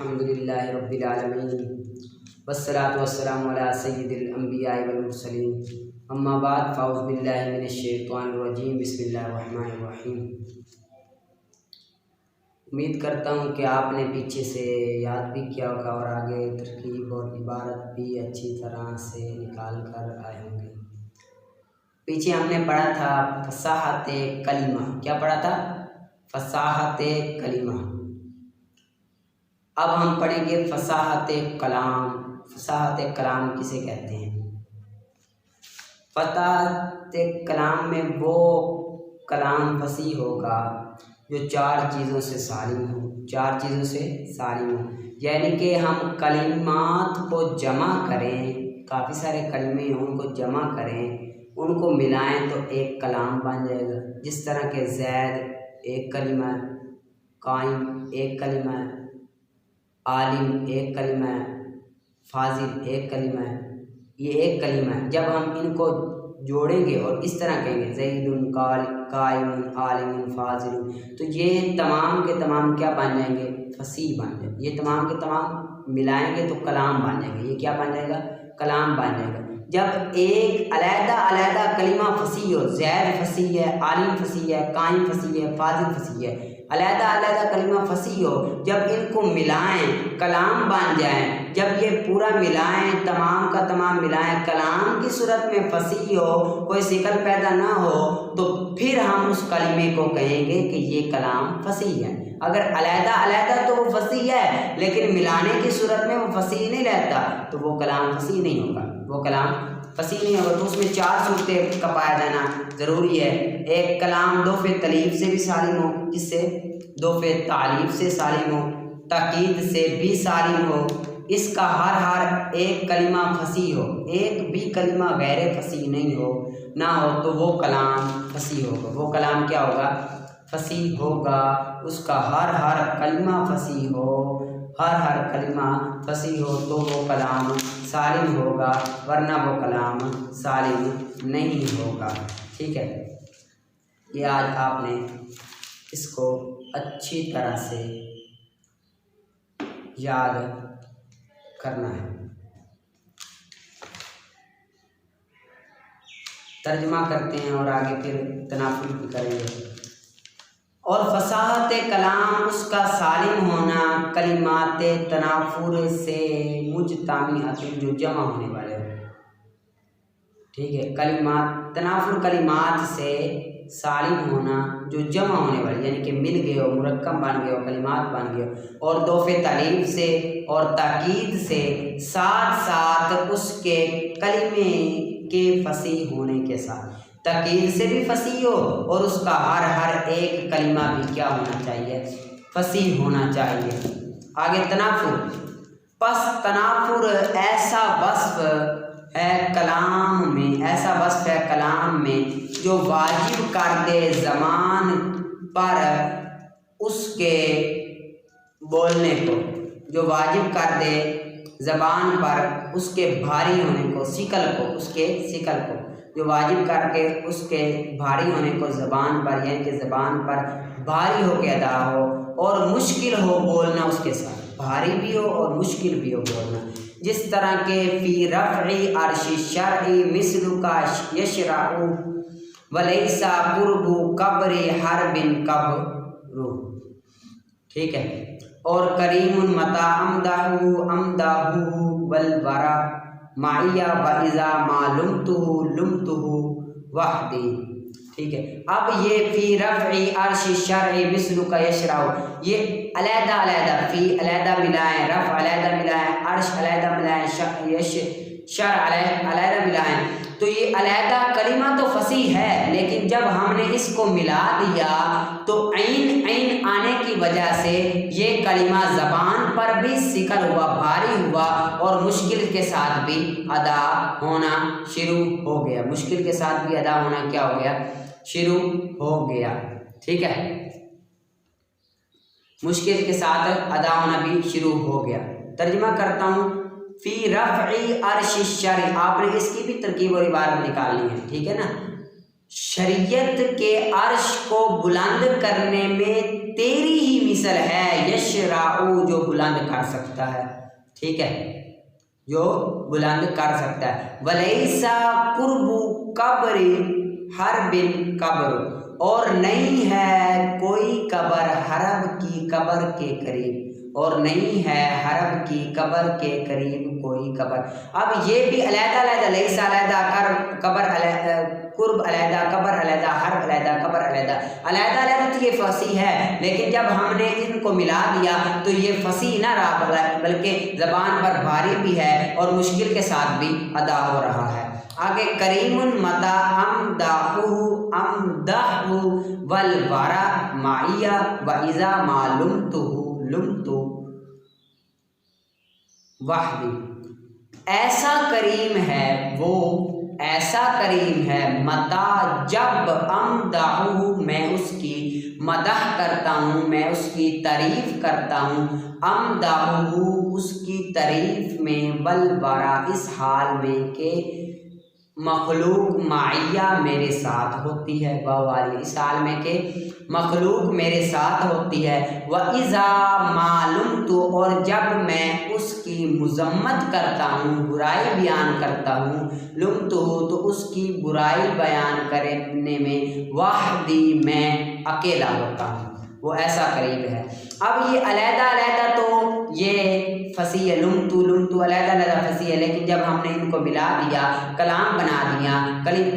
الحمدللہ رب العالمین والصلاة والسلام علی سید الانبیاء والمرسلین اما بعد فاعوذ باللہ من الشیطان الرجیم بسم اللہ الرحمن الرحیم۔ امید کرتا ہوں کہ آپ نے پیچھے سے یاد بھی کیا ہوگا اور آگے ترکیب اور عبارت بھی اچھی طرح سے نکال کر آئے ہوں گے۔ پیچھے ہم نے پڑھا تھا فصاحت کلمہ، کیا پڑھا تھا؟ فصاحت کلمہ۔ اب ہم پڑھیں گے فصاحت کلام۔ فصاحت کلام کسے کہتے ہیں؟ فصاحت کلام میں وہ کلام فصیح ہوگا جو چار چیزوں سے سالم ہو، چار چیزوں سے سالم ہو، یعنی کہ ہم کلمات کو جمع کریں، کافی سارے کلمے ہیں ان کو جمع کریں، ان کو ملائیں تو ایک کلام بن جائے گا۔ جس طرح کہ زید ایک کلمہ ہے، قائم ایک کلمہ ہے، عالم ایک کلمہ ہے، فاضل ایک کلمہ ہے، یہ ایک کلمہ ہے۔ جب ہم ان کو جوڑیں گے اور اس طرح کہیں گے زید قائم عالم فاضل، تو یہ تمام کے تمام کیا بن جائیں گے؟ فصیح بن جائیں گے۔ یہ تمام کے تمام ملائیں گے تو کلام بن جائے گا۔ یہ کیا بن جائے گا؟ کلام بن جائے گا۔ جب ایک علیحدہ علیحدہ کلمہ فصیح ہو، زید فصیح ہے، عالم فصیح ہے، قائم فصیح ہے، فاضل فصیح ہے، علیحدہ علیحدہ کلمہ فصیح ہو، جب ان کو ملائیں کلام بن جائیں، جب یہ پورا ملائیں تمام کا تمام ملائیں کلام کی صورت میں فصیح ہو، کوئی شکل پیدا نہ ہو، تو پھر ہم اس کلمے کو کہیں گے کہ یہ کلام فصیح ہے۔ اگر علیحدہ علیحدہ تو وہ فصیح ہے لیکن ملانے کی صورت میں وہ فصیح نہیں رہتا تو وہ کلام فصیح نہیں ہوگا، وہ کلام فصیح نہیں ہوگا۔ تو اس میں چار صورتیں کا پایا جانا ضروری ہے۔ ایک کلام دو فعل تلیف سے بھی سالم ہو، جس سے دو فعل تعلیف سے سالم ہو، تاکید سے بھی سالم ہو، اس کا ہر ایک کلمہ فصیح ہو، ایک بھی کلمہ غیر فصیح نہیں ہو نہ ہو تو وہ کلام فصیح ہوگا۔ وہ کلام کیا ہوگا؟ فصیح ہوگا۔ اس کا ہر کلمہ فصیح ہو، ہر کلمہ فصیح ہو تو وہ کلام سالم ہوگا، ورنہ وہ کلام سالم نہیں ہوگا۔ ٹھیک ہے، یہ آج آپ نے اس کو اچھی طرح سے یاد کرنا ہے۔ ترجمہ کرتے ہیں اور آگے پھر تنافر بھی کریں گے۔ اور فصاحت کلام اس کا سالم ہونا کلمات تنافر سے مجتمعات جو جمع ہونے والے ہیں۔ ٹھیک ہے، کلمات تنافر کلمات سے سالم ہونا جو جمع ہونے والے، یعنی کہ مل گئے ہو، مرکب بن گئے ہو، کلمات بن گئے ہو، اور دو فعل تعلیف سے اور تاکید سے ساتھ ساتھ اس کے کلمے کے فصیح ہونے کے ساتھ، تاکید سے بھی فصیح ہو اور اس کا ہر ایک کلمہ بھی کیا ہونا چاہیے؟ فصیح ہونا چاہیے۔ آگے تنافر۔ پس تنافر ایسا وصف ہے کلام میں، ایسا وصف ہے کلام میں جو واجب کر دے زبان پر اس کے بولنے کو، جو واجب کر دے زبان پر اس کے بھاری ہونے کو، شکل کو، اس کے شکل کو، جو واجب کر کے اس کے بھاری ہونے کو زبان پر، یعنی کہ زبان پر بھاری ہو کے ادا ہو اور مشکل ہو بولنا اس کے ساتھ، بھاری بھی ہو اور مشکل بھی ہو بولنا۔ جس طرح کہ فی رفع عرش الشرع مثل کا یشرع ولیس قرب قبر حرب قبر۔ ٹھیک ہے، اور کریم متا امدہ والورا معیہ وَإِذَا مَا لُمْتُهُ وحدی۔ ٹھیک ہے، اب یہ فی رفع عرش الشرع مثل کا یشرع، یہ علیحدہ علیحدہ، فی علیحدہ ملائیں، رفع علیحدہ ملائیں، عرش علیحدہ ملائیں، شرع علیحدہ ملائیں، تو یہ علیحدہ کلمہ تو فصیح ہے، لیکن جب ہم نے اس کو ملا دیا تو عین آنے کی وجہ سے یہ کلمہ زبان پر بھی ثقل ہوا، بھاری ہوا اور مشکل کے ساتھ بھی ادا ہونا شروع ہو گیا، مشکل کے ساتھ بھی ادا ہونا کیا ہو گیا؟ شروع ہو گیا۔ ٹھیک ہے، مشکل کے ساتھ ادا ہونا بھی شروع ہو گیا۔ ترجمہ کرتا ہوں۔ فی رفع عرش الشرع، آپ نے اس کی بھی ترکیب اور عبارت نکالنی ہے، ٹھیک ہے نا۔ شریعت کے عرش کو بلند کرنے میں تیری ہی مثل ہے، یشرعو جو بلند کر سکتا ہے، ٹھیک ہے، جو بلند کر سکتا ہے، ولیسا قرب قبر حرب قبر، اور نہیں ہے کوئی قبر حرب کی قبر کے قریب، اور نہیں ہے حرب کی قبر کے قریب کوئی قبر۔ اب یہ بھی علیحدہ علیحدہ، لیسا علیحدہ، قبر علیحدہ، قرب علیحدہ، قبر علیحدہ، حرب علیحدہ، قبر علیحدہ، علیحدہ علیحدہ تو یہ فصیح ہے، لیکن جب ہم نے ان کو ملا دیا تو یہ فصیح نہ رہا بلکہ زبان پر بھاری بھی ہے اور مشکل کے ساتھ بھی ادا ہو رہا ہے۔ آگے کریم متا امدحہ والورا معیہ واذا ما لمت وحدی، ایسا کریم ہے وہ، ایسا کریم ہے متا جب امدحہ میں اس کی مدح کرتا ہوں، میں اس کی تعریف کرتا ہوں، امدحہ اس کی تعریف میں، والورا اس حال میں کہ مخلوق معیہ میرے ساتھ ہوتی ہے، والی اس حال میں کہ مخلوق میرے ساتھ ہوتی ہے، وَإِذَا مَا لُمْتُ اور جب میں اس کی مذمت کرتا ہوں، برائی بیان کرتا ہوں، لُمْتُ تو اس کی برائی بیان کرنے میں، وحدی میں اکیلا ہوتا ہوں، وہ ایسا قریب ہے۔ اب یہ علیحدہ علیحدہ تو یہ فصیح ہے، لمتو علیحدہ علیحدہ فصیح ہے، لیکن جب ہم نے ان کو ملا دیا، کلام بنا دیا،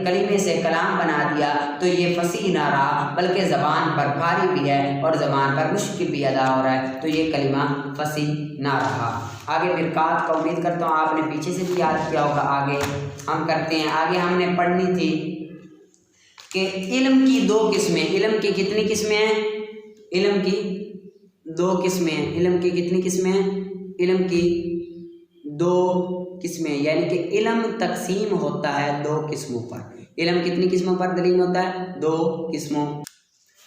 کلمے سے کلام بنا دیا تو یہ فصیح نہ رہا بلکہ زبان پر بھاری بھی ہے اور زبان پر مشکل بھی ادا ہو رہا ہے، تو یہ کلمہ فصیح نہ رہا۔ آگے مرکات کا امید کرتا ہوں آپ نے پیچھے سے بھی یاد کیا ہوگا، آگے ہم کرتے ہیں۔ آگے ہم نے پڑھنی تھی کہ علم کی دو قسمیں، علم کی کتنی قسمیں ہیں؟ علم کی دو قسمیں ہیں۔ علم کی کتنی قسمیں ہیں؟ علم کی دو قسمیں، یعنی کہ علم تقسیم ہوتا ہے دو قسموں پر۔ علم کتنی قسموں پر دلیل ہوتا ہے؟ دو قسموں۔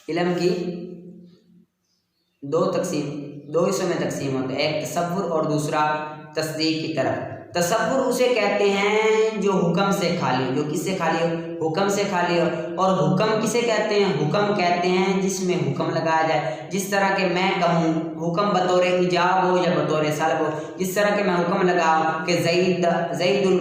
علم کی دو حصوں میں تقسیم ہوتا ہے، ایک تصور اور دوسرا تصدیق کی طرف۔ تصور اسے کہتے ہیں جو حکم سے خالی، جو کس سے خالی ہو؟ حکم سے خالی ہو۔ اور حکم کسے کہتے ہیں؟ حکم کہتے ہیں جس میں حکم لگایا جائے، جس طرح کہ میں کہوں حکم بطور ایجاب ہو یا بطور سلب ہو، جس طرح کہ میں حکم لگاؤں کہ زید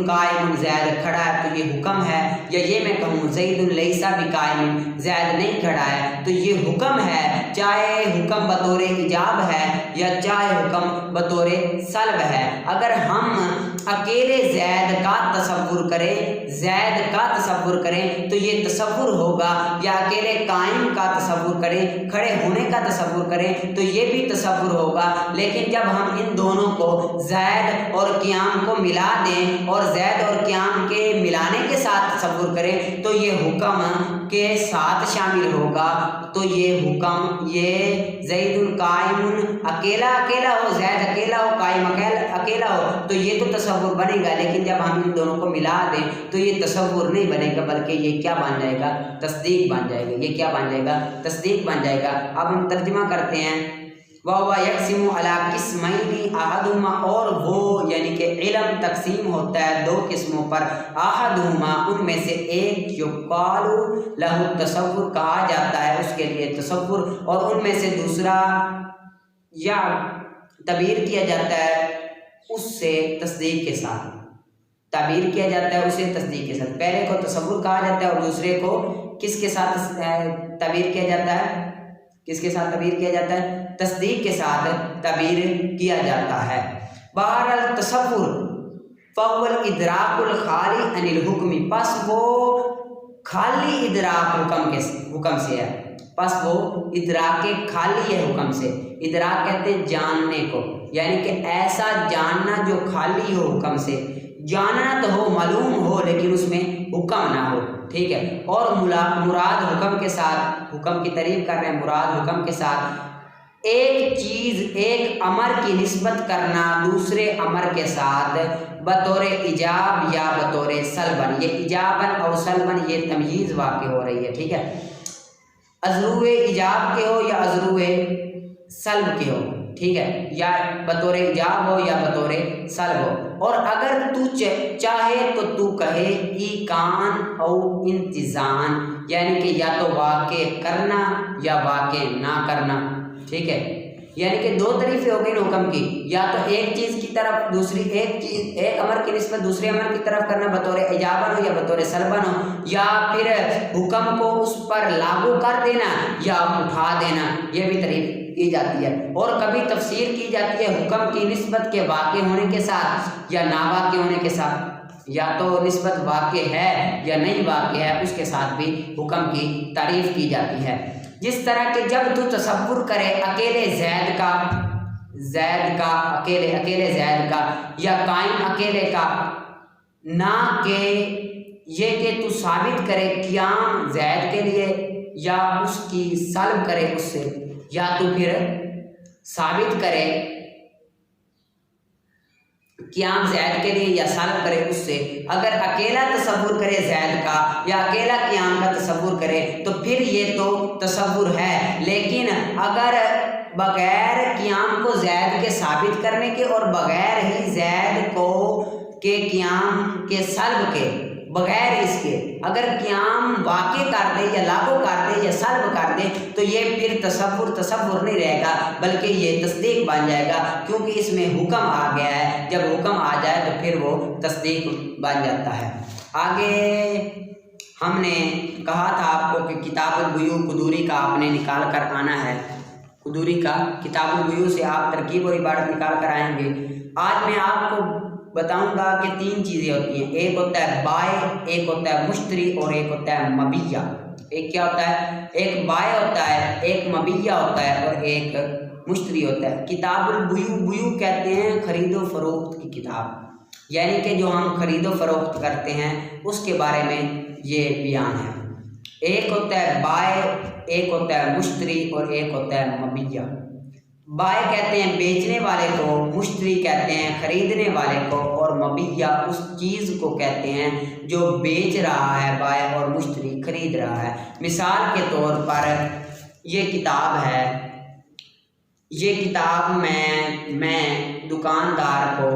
قائم، زید کھڑا ہے تو یہ حکم ہے، یا یہ میں کہوں زید لیسا بقائم، زید نہیں کھڑا ہے تو یہ حکم ہے، چاہے حکم بطور ایجاب ہے یا چاہے حکم بطور سلب ہے۔ اگر ہم اکیلے زید کا تصور کریں تو یہ تصور ہوگا، یا اکیلے قائم کا تصور کریں، کھڑے ہونے کا تصور کریں تو یہ بھی تصور ہوگا، لیکن جب ہم ان دونوں کو زید اور قیام کو ملا دیں اور زید اور قیام کے ملانے کے ساتھ تصور کریں تو یہ حکم کے ساتھ شامل ہوگا، تو یہ حکم، یہ زید القائم اکیلا ہو، زید اکیلا ہو، قائم اکیلا ہو تو یہ تو تصور بنے گا، لیکن جب ہم ان دونوں کو ملا دیں تو یہ تصور نہیں بنے گا بلکہ یہ کیا بن جائے گا؟ تصدیق بن جائے گا۔ یہ کیا بن جائے گا؟ تصدیق بن جائے گا۔ اب ہم ترجمہ کرتے ہیں، وَهُوَ يَقْسِمُ عَلَىٰ قِسْمَيْنِ أَحَدُهُمَا، اور وہ یعنی کہ علم تقسیم ہوتا ہے دو قسموں پر، أَحَدُهُمَا ان میں سے ایک، يُقَالُ لَهُ تصور کہا جاتا ہے اس کے لیے تصور، اور ان میں سے دوسرا یا تعبیر کیا جاتا ہے اس سے تصدیق کے ساتھ، تعبیر کیا جاتا ہے اسے تصدیق کے ساتھ۔ پہلے کو تصور کہا جاتا ہے اور دوسرے کو کس کے ساتھ تعبیر کیا جاتا ہے؟ کس کے ساتھ تعبیر کیا جاتا ہے؟ تصدیق کے ساتھ تعبیر کیا جاتا ہے۔ بہرحال تصور فَهُوَ الْإِدْرَاكُ الْخَالِي عَنِ الْحُكْمِ، پس وہ خالی ادراک حکم سے ہے، پس وہ ادراک خالی ہے حکم سے۔ ادراک کہتے ہیں جاننے کو، یعنی کہ ایسا جاننا جو خالی ہو حکم سے، جاننا تو ہو، معلوم ہو، لیکن اس میں حکم نہ ہو، ٹھیک ہے۔ اور مراد حکم کے ساتھ، حکم کی تعریف کر رہے ہیں، مراد حکم کے ساتھ ایک چیز، ایک امر کی نسبت کرنا دوسرے امر کے ساتھ بطور ایجاب یا بطور سلبن، یہ ایجابن اور سلبن یہ تمییز واقع ہو رہی ہے، ٹھیک ہے۔ ازرو ایجاب کے ہو یا ازرو سلب کے ہو، ٹھیک ہے، یا بطور ایجاب ہو یا بطور سلب ہو۔ اور اگر تو چاہے تو تو کہے ایقان او انتظام، یعنی کہ یا تو واقع کرنا یا واقع نہ کرنا، ٹھیک ہے، یعنی کہ دو طریقے ہو گئی حکم کی، یا تو ایک چیز کی طرف دوسری ایک امر کی نسبت دوسرے امر کی طرف کرنا بطور ایجابن ہو یا بطور سلبن ہو، یا پھر حکم کو اس پر لاگو کر دینا یا اٹھا دینا، یہ بھی طریق کی جاتی ہے۔ اور کبھی تفسیر کی جاتی ہے حکم کی نسبت کے واقع ہونے کے ساتھ یا نا واقع ہونے کے ساتھ، یا تو نسبت واقع ہے یا نہیں واقع ہے اس کے ساتھ بھی حکم کی تعریف کی جاتی ہے۔ جس طرح کہ جب تو تصور کرے اکیلے زید کا اکیلے زید کا یا قائم اکیلے کا، نہ کہ یہ کہ تو ثابت کرے قیام زید کے لیے یا اس کی سلب کرے اس سے، یا تو پھر ثابت کرے قیام زید کے لیے یا سلب کرے اس سے۔ اگر اکیلا تصور کرے زید کا یا اکیلا قیام کا تصور کرے تو پھر یہ تو تصور ہے، لیکن اگر بغیر قیام کو زید کے ثابت کرنے کے اور بغیر ہی زید کو کے قیام کے سلب کے، بغیر اس کے اگر قیام واقع کر دے یا لاگو کر دے یا سلب کر دے تو یہ پھر تصور نہیں رہے گا بلکہ یہ تصدیق بن جائے گا، کیونکہ اس میں حکم آ گیا ہے۔ جب حکم آ جائے تو پھر وہ تصدیق بن جاتا ہے۔ آگے ہم نے کہا تھا آپ کو کہ کتاب البیوع قدوری کا آپ نے نکال کر آنا ہے، قدوری کا کتاب البیوع سے آپ ترکیب اور عبارت نکال کر آئیں گے۔ آج میں آپ کو بتاؤں گا کہ تین چیزیں ہوتی ہیں، ایک ہوتا ہے بائع، ایک ہوتا ہے مشتری اور ایک ہوتا ہے مبیع۔ ایک کیا ہوتا ہے؟ ایک بائع ہوتا ہے، ایک مبیع ہوتا ہے اور ایک مشتری ہوتا ہے۔ کتاب البیوع، بیوع کہتے ہیں خرید و فروخت کی کتاب، یعنی کہ جو ہم خرید و فروخت کرتے ہیں اس کے بارے میں یہ بیان ہے۔ ایک ہوتا ہے بائع، ایک ہوتا ہے مشتری اور ایک ہوتا ہے مبیع۔ بائع کہتے ہیں بیچنے والے کو، مشتری کہتے ہیں خریدنے والے کو، اور مبیع اس چیز کو کہتے ہیں جو بیچ رہا ہے بائع اور مشتری خرید رہا ہے۔ مثال کے طور پر یہ کتاب ہے، یہ کتاب میں دکاندار کو،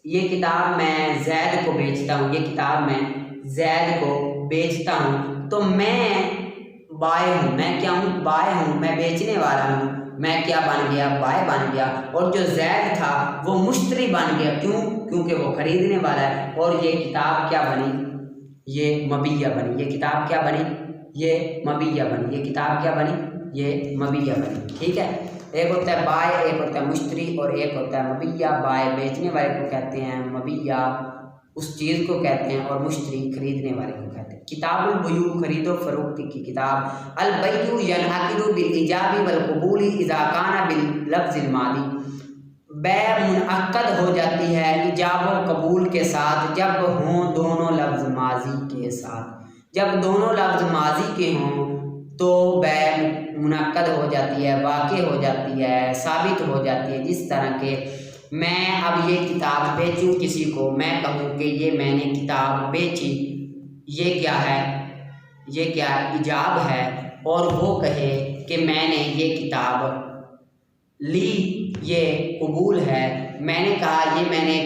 یہ کتاب میں زید کو بیچتا ہوں، یہ کتاب میں زید کو بیچتا ہوں، تو میں بائع ہوں، میں کیا ہوں؟ بائع ہوں، میں بیچنے والا ہوں، میں کیا بن گیا؟ بائع بن گیا۔ اور جو زید تھا وہ مشتری بن گیا، کیوں؟ کیونکہ وہ خریدنے والا ہے۔ اور یہ کتاب کیا بنی؟ یہ مبیع بنی۔ یہ کتاب کیا بنی؟ یہ مبیع بنی۔ یہ کتاب کیا بنی؟ یہ مبیع بنی۔ ٹھیک ہے، ایک ہوتا ہے بائع، ایک ہوتا ہے مشتری اور ایک ہوتا ہے مبیع۔ بائع بیچنے والے کو کہتے ہیں، مبیع اس چیز کو کہتے ہیں، اور مشتری خریدنے والے کو کہتے ہیں۔ کتاب البیوع خرید و فروخت کی کتاب۔ البیع ینعقد بالایجاب والقبول اذا کان باللفظ الماضی، بیع منعقد ہو جاتی ہے ایجاب و قبول کے ساتھ جب ہوں دونوں لفظ ماضی کے ساتھ۔ جب دونوں لفظ ماضی کے ہوں تو بیع منعقد ہو جاتی ہے، واقع ہو جاتی ہے، ثابت ہو جاتی ہے۔ جس طرح کہ میں اب یہ کتاب بیچوں کسی کو، میں کہوں کہ یہ میں نے کتاب بیچی، یہ کیا ہے؟ یہ کیا ایجاب ہے، اور وہ کہے کہ میں نے یہ کتاب لی، یہ قبول ہے۔ میں نے کہا یہ میں نے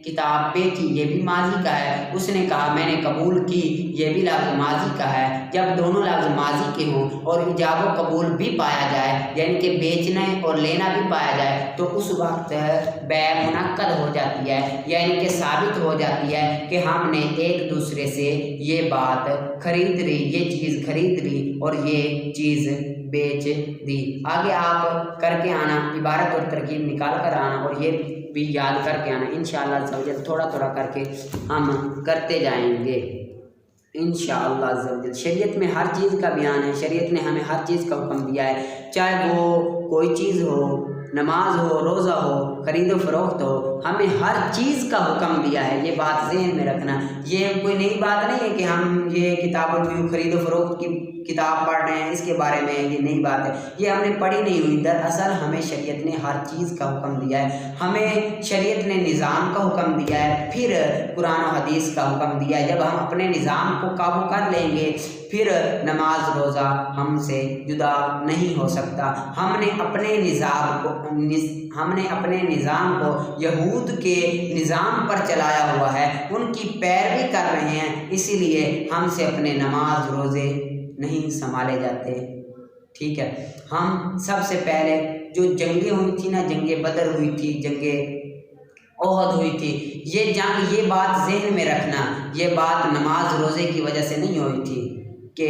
کتاب بیچی، یہ بھی ماضی کا ہے۔ اس نے کہا میں نے قبول کی، یہ بھی لفظ ماضی کا ہے۔ جب دونوں لفظ ماضی کے ہوں اور ایجاب و قبول بھی پایا جائے، یعنی کہ بیچنا اور لینا بھی پایا جائے، تو اس وقت بیع منعقد ہو جاتی ہے، یعنی کہ ثابت ہو جاتی ہے کہ ہم نے ایک دوسرے سے یہ بات خرید لی، یہ چیز خرید لی اور یہ چیز بیچ دی۔ آگے آپ کر کے آنا، عبارت اور ترکیب نکال کر آنا، اور یہ بھی یاد کر کے آنا۔ انشاءاللہ تھوڑا تھوڑا کر کے ہم کرتے جائیں گے انشاءاللہ عزوجل۔ شریعت میں ہر چیز کا بیان ہے، شریعت نے ہمیں ہر چیز کا حکم دیا ہے، چاہے وہ کوئی چیز ہو، نماز ہو، روزہ ہو، خرید و فروخت ہو، ہمیں ہر چیز کا حکم دیا ہے۔ یہ بات ذہن میں رکھنا، یہ کوئی نئی بات نہیں ہے کہ ہم یہ کتاب البیوع خرید و فروخت کی کتاب پڑھ رہے ہیں اس کے بارے میں، یہ نئی بات ہے، یہ ہم نے پڑھی نہیں ہوئی۔ دراصل ہمیں شریعت نے ہر چیز کا حکم دیا ہے، ہمیں شریعت نے نظام کا حکم دیا ہے، پھر قرآن و حدیث کا حکم دیا ہے۔ جب ہم اپنے نظام کو قابو کر لیں گے پھر نماز روزہ ہم سے جدا نہیں ہو سکتا۔ ہم نے اپنے نظام کو یہود کے نظام پر چلایا ہوا ہے، ان کی پیروی کر رہے ہیں، اسی لیے ہم سے اپنے نماز روزے نہیں سنبھالے جاتے، ٹھیک ہے، ہم سب سے پہلے جو جنگیں ہوئی تھی نا، جنگ بدر ہوئی تھی، جنگ احد ہوئی تھی، یہ جنگ، یہ بات ذہن میں رکھنا، یہ بات نماز روزے کی وجہ سے نہیں ہوئی تھی کہ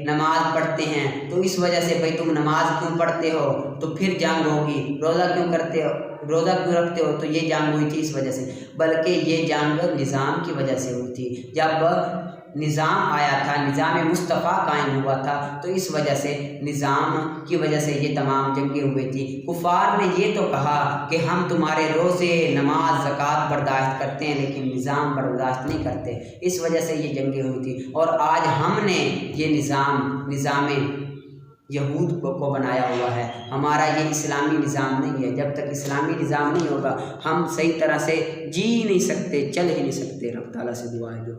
نماز پڑھتے ہیں تو اس وجہ سے بھائی تم نماز کیوں پڑھتے ہو تو پھر جنگ ہوگی، روزہ کیوں کرتے ہو، روزہ کیوں رکھتے ہو تو یہ جنگ ہوئی تھی اس وجہ سے، بلکہ یہ جنگ نظام کی وجہ سے ہوئی تھی۔ جب نظام آیا تھا، نظام مصطفیٰ قائم ہوا تھا، تو اس وجہ سے نظام کی وجہ سے یہ تمام جنگیں ہوئی تھی۔ کفار نے یہ تو کہا کہ ہم تمہارے روزے، نماز، زکوٰۃ برداشت کرتے ہیں لیکن نظام برداشت نہیں کرتے، اس وجہ سے یہ جنگیں ہوئی تھی۔ اور آج ہم نے یہ نظام یہود کو بنایا ہوا ہے، ہمارا یہ اسلامی نظام نہیں ہے۔ جب تک اسلامی نظام نہیں ہوگا ہم صحیح طرح سے جی نہیں سکتے، چل ہی نہیں سکتے۔ رب تعالیٰ سے دعا ہے جو